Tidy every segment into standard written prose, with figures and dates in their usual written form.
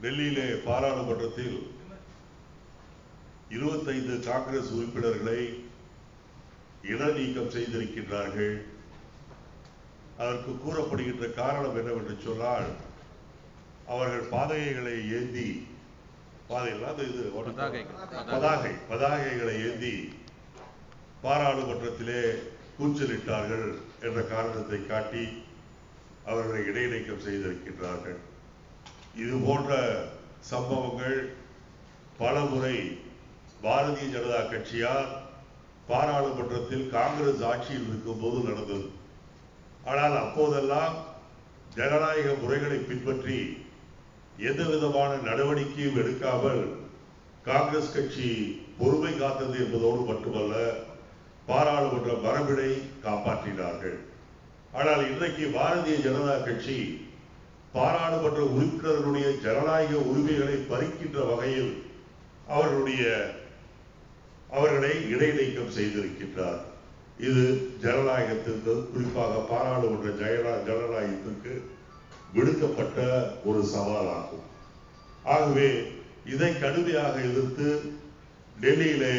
டெல்லியிலே பாராளுமன்றத்தில் 25 காங்கிரஸ் உறுப்பினர்களை இடைநீக்கம் செய்திருக்கின்றார்கள். அதற்கு கூறப்படுகின்ற காரணம் என்னவென்று சொன்னால், அவர்கள் பதாகைகளை ஏந்தி பதாகைகளை ஏந்தி பாராளுமன்றத்திலே கூச்சலிட்டார்கள் என்ற காரணத்தை காட்டி அவர்களை இடைநீக்கம் செய்திருக்கின்றார்கள். இது போன்ற சம்பவங்கள் பல முறை பாரதிய ஜனதா கட்சியால் பாராளுமன்றத்தில் காங்கிரஸ் ஆட்சியில் இருக்கும் போது நடந்தது. ஆனால் அப்போதெல்லாம் ஜனநாயக முறைகளை பின்பற்றி எந்த விதமான நடவடிக்கையும் எடுக்காமல் காங்கிரஸ் கட்சி பொறுமை காத்தது என்பதோடு மட்டுமல்ல, பாராளுமன்ற மரபினை காப்பாற்றினார்கள். ஆனால் இன்றைக்கு பாரதிய ஜனதா கட்சி பாராளுமன்ற உறுப்பினர்களுடைய ஜனநாயக உரிமைகளை பறிக்கின்ற வகையில் அவர்களை இடைநீக்கம் செய்திருக்கின்றார். இது ஜனநாயகத்திற்கு, குறிப்பாக பாராளுமன்ற ஜனநாயகத்திற்கு விடுக்கப்பட்ட ஒரு சவாலாகும். ஆகவே இதை கடுமையாக எதிர்த்து டெல்லியிலே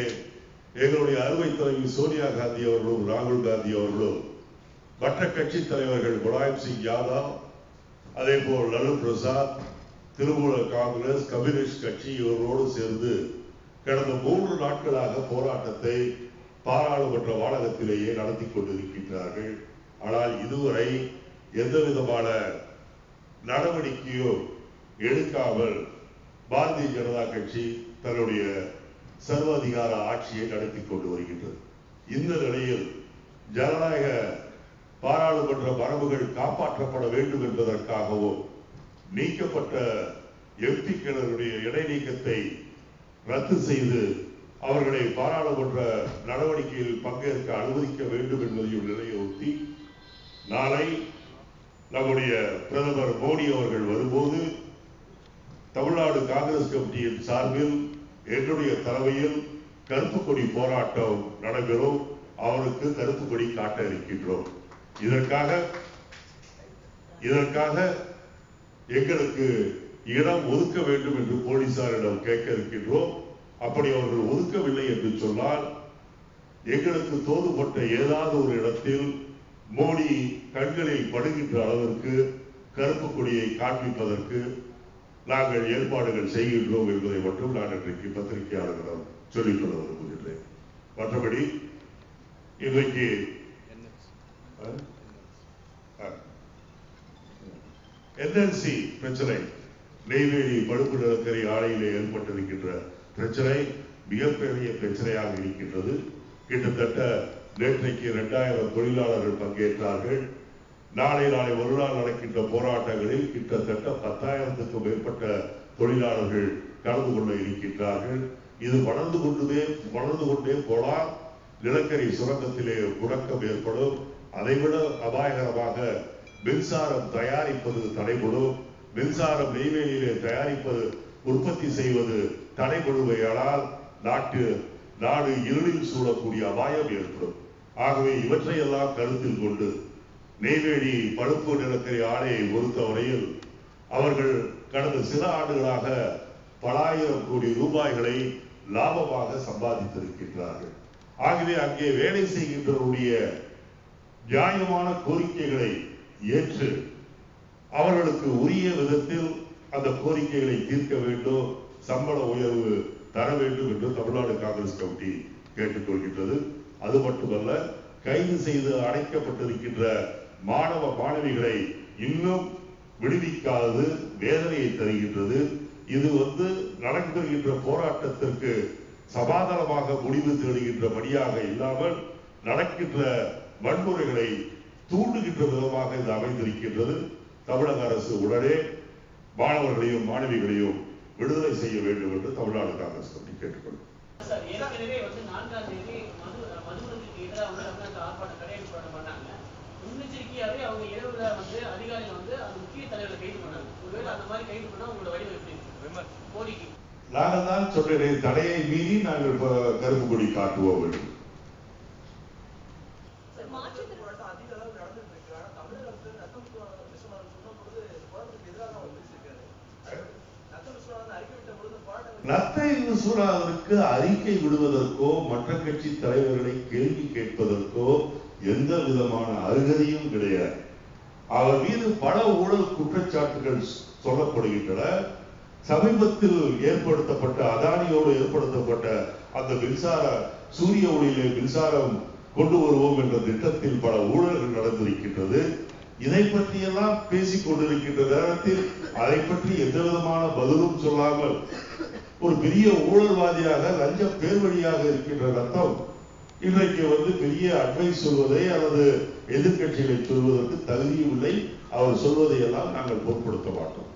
எங்களுடைய அறுவை தலைவி சோனியா காந்தி அவர்களும் ராகுல் காந்தி அவர்களும் மற்ற கட்சி தலைவர்கள் முலாயம் சிங் யாதவ், அதே போல் லலு பிரசாத், திரிணாமுல் காங்கிரஸ், கம்யூனிஸ்ட் கட்சி இவர்களோடு சேர்ந்து கடந்த 3 நாட்களாக போராட்டத்தை பாராளுமன்ற வானகத்திலேயே நடத்தி கொண்டிருக்கின்றார்கள். ஆனால் இதுவரை எந்த விதமான நடவடிக்கையோ எடுக்காமல் பாரதிய ஜனதா கட்சி தன்னுடைய சர்வாதிகார ஆட்சியை நடத்தி கொண்டு வருகின்றது. இந்த நிலையில் ஜனநாயக பாராளுமன்ற மரபுகள் காப்பாற்றப்பட வேண்டும் என்பதற்காகவும் நீக்கப்பட்ட எம்பிக்களுடைய இடைநீக்கத்தை ரத்து செய்து அவர்களை பாராளுமன்ற நடவடிக்கையில் பங்கேற்க அனுமதிக்க வேண்டும் என்பதையும் நிலையுறுத்தி, நாளை நம்முடைய பிரதமர் மோடி அவர்கள் வரும்போது தமிழ்நாடு காங்கிரஸ் கமிட்டியின் சார்பில் என்னுடைய தலைமையில் கருப்பு கொடி போராட்டம் நடைபெறும். அவருக்கு கருப்பு கொடி காட்ட இருக்கின்றோம். இதற்காக எங்களுக்கு இடம் ஒதுக்க வேண்டும் என்று போலீசாரிடம் கேட்க இருக்கின்றோம். அப்படி அவர்கள் ஒதுக்கவில்லை என்று சொன்னால், எங்களுக்கு தோதுபட்ட ஏதாவது ஒரு இடத்தில் மோடி கண்களில் படுகின்ற அளவிற்கு கருப்பு கொடியை காண்பிப்பதற்கு நாங்கள் ஏற்பாடுகள் செய்கின்றோம் என்பதை மட்டும் நான் இன்றைக்கு பத்திரிகையாளர்களிடம் சொல்லிக் கொள்ள விரும்புகின்றேன். மற்றபடி இன்றைக்கு என்எல்சி பிரச்சனை, நெய்வேலி பழுப்பு நிலக்கரி ஆலையிலே ஏற்பட்டிருக்கின்ற பிரச்சனை மிகப்பெரிய பிரச்சனையாக இருக்கின்றது. கிட்டத்தட்ட நேற்றைக்கு 2000 தொழிலாளர்கள் பங்கேற்றார்கள். நாளை ஒரு நாள் நடக்கின்ற போராட்டங்களில் கிட்டத்தட்ட 10,000க்கும் மேற்பட்ட தொழிலாளர்கள் கலந்து கொள்ள இருக்கின்றார்கள். இது வளர்ந்து கொண்டே போனால் நிலக்கரி சுரங்கத்திலே முடக்கம் ஏற்படும். அதைவிட அபாயகரமாக மின்சாரம் தயாரிப்பது தடைபடும். மின்சாரம் நெய்வேலியிலே தயாரிப்பது, உற்பத்தி செய்வது தடைபடுவையானால் நாடு இருளில் சூழக்கூடிய அபாயம் ஏற்படும். ஆகவே இவற்றையெல்லாம் கருத்தில் கொண்டு நெய்வேலி பழுப்பு நிலக்கரி ஆலையை பொறுத்தவரையில் அவர்கள் கடந்த சில ஆண்டுகளாக பல ஆயிரம் கோடி ரூபாய்களை லாபமாக சம்பாதித்திருக்கின்றார்கள். ஆகவே அங்கே வேலை செய்கின்றவருடைய நியாயமான கோரிக்கைகளை ஏற்று அவர்களுக்கு உரிய விதத்தில் அந்த கோரிக்கைகளை தீர்க்க வேண்டும், சம்பள உயர்வு தர வேண்டும் என்று தமிழ்நாடு காங்கிரஸ் கமிட்டி கேட்டுக்கொள்கின்றது. அது மட்டுமல்ல, கைது செய்து அடைக்கப்பட்டிருக்கின்ற மாணவ மாணவிகளை இன்னும் விடுவிக்காதது வேதனையை தருகின்றது. இது நடக்கின்ற போராட்டத்திற்கு சமாதானமாக முடிவு தேடுகின்றபடியாக இல்லாமல் நடக்கின்ற வன்முறைகளை தூண்டுகின்ற விதமாக இது அமைந்திருக்கின்றது. தமிழக அரசு உடனே மாணவர்களையும் மாணவிகளையும் விடுதலை செய்ய வேண்டும் என்று தமிழ்நாடு காங்கிரஸ் கமிட்டி கேட்டுக்கொள்ளும். நாங்கள் தான் சொல்றேன், தடையை மீறி நாங்கள் கருப்பு கொடி காட்டுவோம் வேண்டும். நத்தை விஸ்வநாதனுக்கு அறிக்கை விடுவதற்கோ மற்ற கட்சி தலைவர்களை கேள்வி கேட்பதற்கோ எந்த விதமான அருகதையும் கிடையாது. அவர் மீது பல ஊழல் குற்றச்சாட்டுகள் சொல்லப்படுகின்றன. சமீபத்தில் ஏற்படுத்தப்பட்ட அதானியோடு ஏற்படுத்தப்பட்ட அந்த மின்சார சூரிய ஒளியிலே மின்சாரம் கொண்டு வருவோம் என்ற திட்டத்தில் பல ஊழல்கள் நடந்திருக்கின்றது. இதை பற்றியெல்லாம் பேசிக் கொண்டிருக்கின்ற நேரத்தில் அதை பற்றி எந்த விதமான பதிலும் சொல்லாமல் ஒரு பெரிய ஊழல்வாதியாக லஞ்ச பேர்வழியாக இருக்கின்ற ரத்தம் இன்றைக்கு பெரிய அட்வைஸ் சொல்வதை அல்லது எதிர்கட்சிகளை சொல்வதற்கு தகுதியும் இல்லை. அவர் சொல்வதை எல்லாம் நாங்கள் பொருட்படுத்த மாட்டோம்.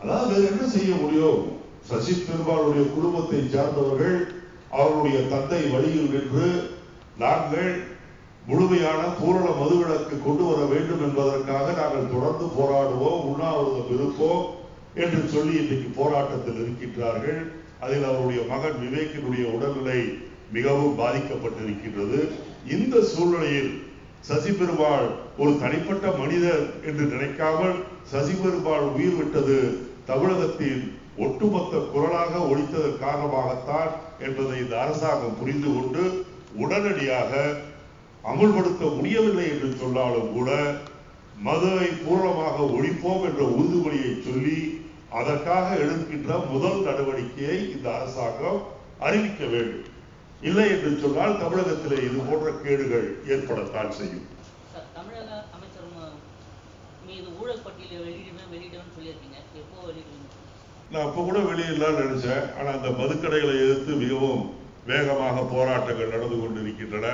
அதாவது வேறு என்ன செய்ய முடியும்? சசி பெருமாளுடைய குடும்பத்தை சார்ந்தவர்கள் அவருடைய தந்தை வழியில் நின்று நாங்கள் முழுமையான பூரண மதுவிலக்கு கொண்டு வர வேண்டும் என்பதற்காக நாங்கள் தொடர்ந்து போராடுவோம், உண்ணாவிரதம் இருப்போம் என்று சொல்லி இன்றைக்கு போராட்டத்தில் இருக்கின்றார்கள். அதில் அவருடைய மகன் விவேக்கினுடைய உடல்நிலை மிகவும் பாதிக்கப்பட்டிருக்கின்றது. இந்த சூழ்நிலையில் சசி பெருமாள் ஒரு தனிப்பட்ட மனிதர் என்று நினைக்காமல் சசி பெருமாள் உயிர் விட்டது தமிழகத்தின் ஒட்டுமொத்த குரலாக ஒழித்ததன் காரணமாகத்தான் என்பதை இந்த அரசாங்கம் புரிந்து கொண்டு உடனடியாக அமுல்படுத்த முடியவில்லை என்று சொன்னாலும் கூட மதுவை பூர்ணமாக ஒழிப்போம் என்ற உறுதிமொழியை சொல்லி அதற்காக எடுக்கின்ற முதல் நடவடிக்கையை இந்த அரசாங்கம் அறிவிக்க வேண்டும். இல்லை என்று சொன்னால் தமிழகத்திலே இது போன்ற கேடுகள் ஏற்படத்தான் செய்யும். தமிழக அமைச்சர் மீது ஊழல் பட்டியலை வெளியிடுவேன் சொல்லியிருக்கீங்க, எப்போ வெளியிடுவீங்க? நான் அப்ப கூட வெளியிடலாம் நினைச்சேன். ஆனா அந்த மதுக்கடைகளை எதிர்த்து மிகவும் வேகமாக போராட்டங்கள் நடந்து கொண்டிருக்கின்றன.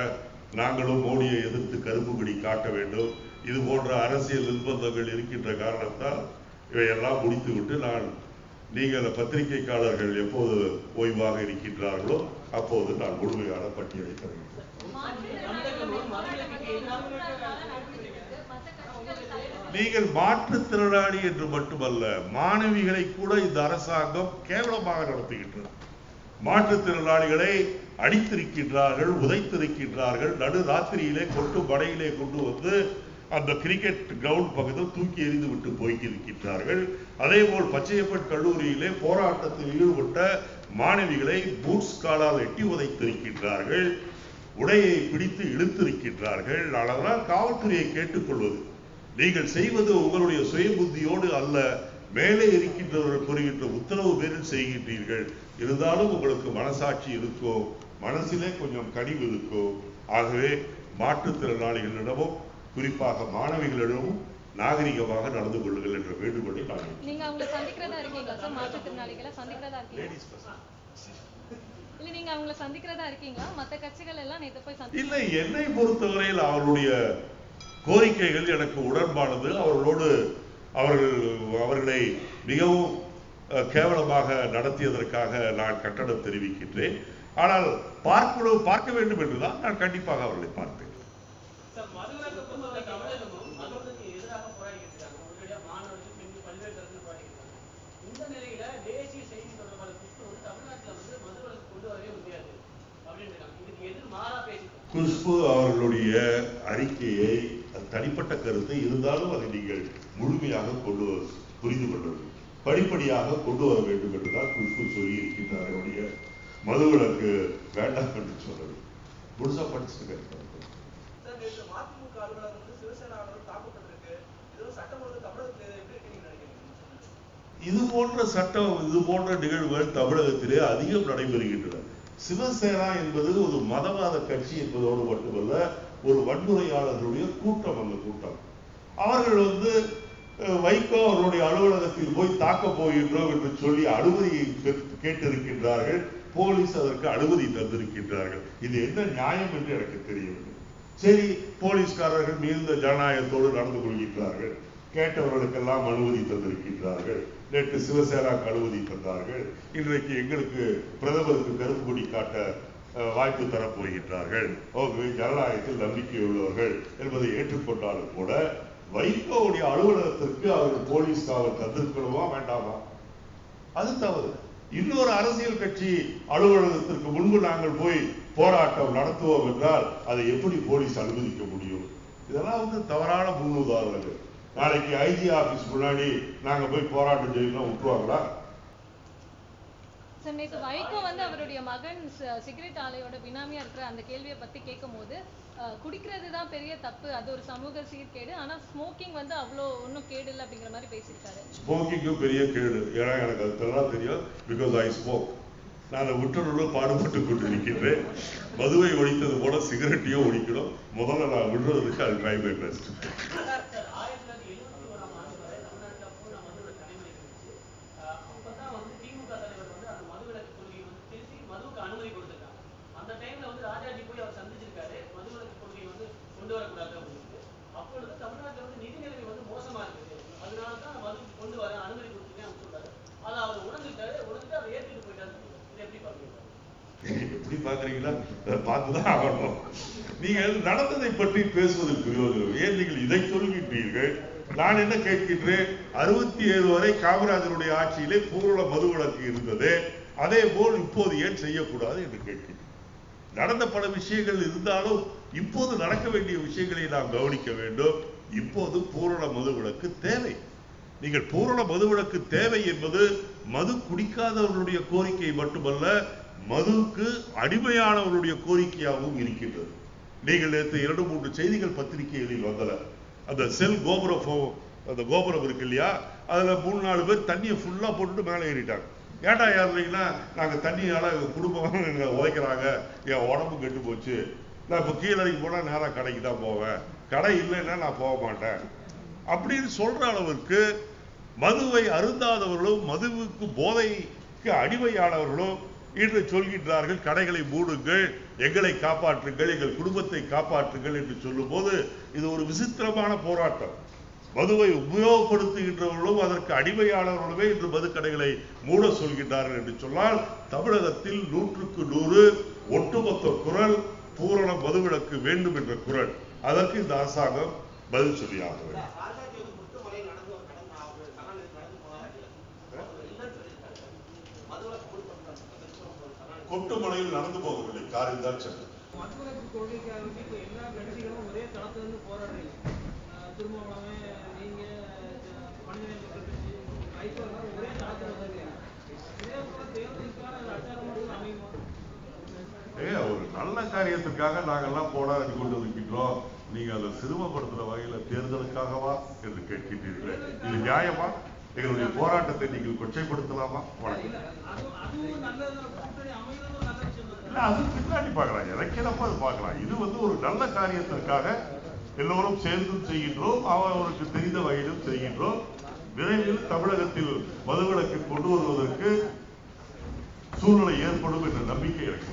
நாங்களும் மோடியை எதிர்த்து கருப்பு கொடி காட்ட வேண்டும். இது போன்ற அரசியல் நிர்பந்தங்கள் இருக்கின்ற காரணத்தால் இவையெல்லாம் முடித்துவிட்டு நீங்கள் பத்திரிகைக்காரர்கள் எப்போது ஓய்வாக இருக்கின்றார்களோ அப்போது நான் முழுமையான பட்டியலை தருகிறேன். நீங்கள் மாற்றுத்திறனாளி என்று மட்டுமல்ல, மாணவிகளை கூட இந்த அரசாங்கம் கேவலமாக நடத்துகின்றது. மாற்றுத்திறனாளிகளை அடித்திருக்கின்றார்கள், உதைத்திருக்கின்றார்கள். நடு ராத்திரியிலே மடையிலே கொண்டு வந்து அந்த கிரிக்கெட் கிரவுண்ட் பக்கத்தில் தூக்கி எறிந்து விட்டு போய்க்கிருக்கின்றார்கள். அதே போல் பச்சையப்பன் கல்லூரியிலே போராட்டத்தில் ஈடுபட்ட மாணவிகளை பூட்ஸ் காலால் எட்டி உதைத்திருக்கின்றார்கள், உடையை பிடித்து இழுத்திருக்கின்றார்கள். அதனால் காவல்துறையை கேட்டுக்கொள்வது, நீங்கள் செய்வது உங்களுடைய சுய புத்தியோடு அல்ல, மேலே இருக்கின்றவர்கள் கூறுகின்ற உத்தரவு பேரில் செய்கின்றீர்கள். இருந்தாலும் உங்களுக்கு மனசாட்சி இருக்கோ, மனசிலே கொஞ்சம் கனிவு இருக்கோ. ஆகவே மாற்றுத்திறனாளிகளிடமும் குறிப்பாக மாணவிகளிடமும் நாகரிகமாக நடந்து கொள்ளுங்கள் என்ற வேண்டுகோளை நான். நீங்க அவங்களை சந்திக்கிறதா இருக்கீங்களா சார்? மாற்றுத்திறனாளிகளை சந்திக்கிறதா இருக்கீங்களா? இல்ல நீங்க அவங்களை சந்திக்கிறதா இருக்கீங்களா? மற்ற கட்சிகள் எல்லாம் நேத்து போய் இல்லை, என்னை பொறுத்தவரையில் அவருடைய கோரிக்கைகள் எனக்கு உடன்பானது. அவர்களை மிகவும் கேவலமாக நடத்தியதற்காக நான் கண்டனம் தெரிவிக்கின்றேன். ஆனால் பார்க்க வேண்டும் என்றுதான் நான் கண்டிப்பாக அவர்களை பார்ப்பேன். குஷ்பு அவர்களுடைய அறிக்கையை தனிப்பட்ட கருத்தை இருந்தாலும் அதை நீங்கள் முழுமையாக புரிந்து கொள்ள வேண்டும், படிப்படியாக கொண்டு வர வேண்டும் என்றுதான் குஷ்பு சொல்லி இருக்கின்றார். மதுவிலக்கு வேண்டாம் என்று சொல்றது முழுசா படிச்சுட்டு இது போன்ற நிகழ்வுகள் தமிழகத்திலே அதிகம் நடைபெறுகின்றன. சிவசேனா என்பது ஒரு மதவாத கட்சி என்பதோடு மட்டுமல்ல, ஒரு வன்முறையாளர்களுடைய கூட்டம். அந்த கூட்டம் அவர்கள் வைகோ அவர்களுடைய அலுவலகத்தில் போய் தாக்க போகின்றோம் என்று சொல்லி அனுமதியை கேட்டிருக்கின்றார்கள். போலீஸ் அதற்கு அனுமதி தந்திருக்கின்றார்கள். இது என்ன நியாயம் என்று எனக்கு தெரியவில்லை. சரி, போலீஸ்காரர்கள் மிகுந்த ஜனநாயகத்தோடு நடந்து கொள்கின்றார்கள். கேட்டவர்களுக்கெல்லாம் அனுமதி தந்திருக்கின்றார்கள். நேற்று சிவசேனாக்கு அனுமதி தந்தார்கள். இன்றைக்கு எங்களுக்கு பிரதமருக்கு கருப்பு கொடி காட்ட வாய்ப்பு தரப்போகின்றார்கள். ஜனநாயகத்தில் நம்பிக்கை உள்ளவர்கள் என்பதை ஏற்றுக்கொண்டாலும் கூட வைகோவுடைய அலுவலகத்திற்கு அவர்கள் போலீஸ் காவல் தந்திருக்கணுமா வேண்டாமா? அது தவறு. இன்னொரு அரசியல் கட்சி அலுவலகத்திற்கு முன்பு நாங்கள் போய் போராட்டம் நடத்துவோம் என்றால் அதை எப்படி போலீஸ் அனுமதிக்க முடியும்? இதெல்லாம் தவறான முன்னுதாரணங்கள். நாளைக்கு ஐஜி ஆபீஸ் முன்னாடி நாங்க போய் போராட்டம் செய்யலாம் விட்டுருவாங்களா? நேற்று வைகோ அவருடைய மகன் சிகரெட் ஆலையோட பினாமியா இருக்கிற அந்த கேள்வியை பத்தி கேட்கும் போது குடிக்கிறது தான் பெரிய தப்பு, அது ஒரு சமூக சீர்கேடு, ஆனா ஸ்மோக்கிங் அவ்வளோ ஒன்றும் கேடு இல்லை அப்படிங்கிற மாதிரி பேசியிருக்காரு. ஸ்மோக்கிங்கும் பெரிய கேடு, ஏன்னா எனக்கு அது தெரியும். Because I smoke. நான் விட்டுறோட பாடுபட்டு கொண்டு இருக்கின்றேன். மதுவை ஒழித்தது போல சிகரெட்டையும் ஒழிக்கணும். முதல்ல நான் விடுறதுக்கு அது ட்ரை மை பெஸ்ட். எப்படி பாக்குறீங்களா? பார்த்துதான் ஆகணும். நீங்கள் நடந்ததை பற்றி பேசுவதற்கு பிரயோஜனம். ஏன் நீங்கள் இதை சொல்கின்றீர்கள்? நான் என்ன கேட்கின்றேன், 67 வரை காமராஜருடைய ஆட்சியிலே பூரண மதுவிலக்கு இருந்தது, அதே போல் இப்போது ஏன் செய்யக்கூடாது என்று கேட்கின்றேன். நடந்த பல விஷயங்கள் இருந்தாலும் இப்போது நடக்க வேண்டிய விஷயங்களை நாம் கவனிக்க வேண்டும். இப்போது பூரண மதுவிலக்கு தேவை. நீங்கள் பூரண மதுவிலக்கு தேவை என்பது மது குடிக்காதவர்களுடைய கோரிக்கை மட்டுமல்ல, மதுவுக்கு அடிமையானவர்களுடைய கோரிக்கையாகவும் இருக்கின்றது. நீங்கள் நேற்று 2-3 செய்திகள் பத்திரிகைகளில் வந்தன. அந்த செல் கோபுரம், அந்த கோபுரம் இருக்கு இல்லையா, அதுல 3-4 பேர் தண்ணியை ஃபுல்லா போட்டுட்டு மேலே ஏறிட்டாங்க. ஏட்டா ஏறீங்கன்னா, நாங்க தண்ணியால குடும்பம் உதைக்கிறாங்க, என் உடம்பு கெட்டு போச்சு, நான் இப்ப கீழே போனா நேரா கடைக்கு தான் போவேன், கடை இல்லைன்னா நான் போக மாட்டேன் அப்படின்னு சொல்ற அளவுக்கு மதுவை அருந்தாதவர்களும் மதுவுக்கு போதைக்கு அடிமையானவர்களும் இன்று சொல்கின்றார்கள், கடைகளை மூடுங்கள், எங்களை காப்பாற்றுங்கள், எங்கள் குடும்பத்தை காப்பாற்றுங்கள் என்று சொல்லும் போது இது ஒரு விசித்திரமான போராட்டம். மதுவை உபயோகப்படுத்துகின்றவர்களும் அதற்கு அடிமையானவர்களுமே இன்று மதுக்கடைகளை மூட சொல்கின்றார்கள் என்று சொன்னால், தமிழகத்தில் 100க்கு 100 ஒட்டுமொத்த குரல் பூரண மதுவிலக்கு வேண்டும் என்ற குரல். அதற்கு இந்த அரசாங்கம் பதில் சொல்லியாக வேண்டும். கொட்டுமலையில் நடந்து போகவில்லை, காரில் தான் சென்றது. ஒரு நல்ல காரியத்திற்காக நாங்கெல்லாம் போராடி கொண்டு இருக்கின்றோம். நீங்க அதை சிறுமப்படுத்துற வகையில தேர்தலுக்காகவா என்று கேட்கின்றீர்களே, இது நியாயமா? எங்களுடைய போராட்டத்தை நீங்கள் கொச்சைப்படுத்தலாமா? அது பின்னாடி பார்க்கலாம், இறக்கிறப்ப அது பார்க்கலாம். இது ஒரு நல்ல காரியத்திற்காக எல்லோரும் சேர்ந்தும் செய்கின்றோம், அவர்களுக்கு தெரிந்த வகையிலும் செய்கின்றோம். விரைவில் தமிழகத்தில் மதுவிலக்கு கொண்டு வருவதற்கு சூழ்நிலை ஏற்படும் என்ற நம்பிக்கை இருக்கு.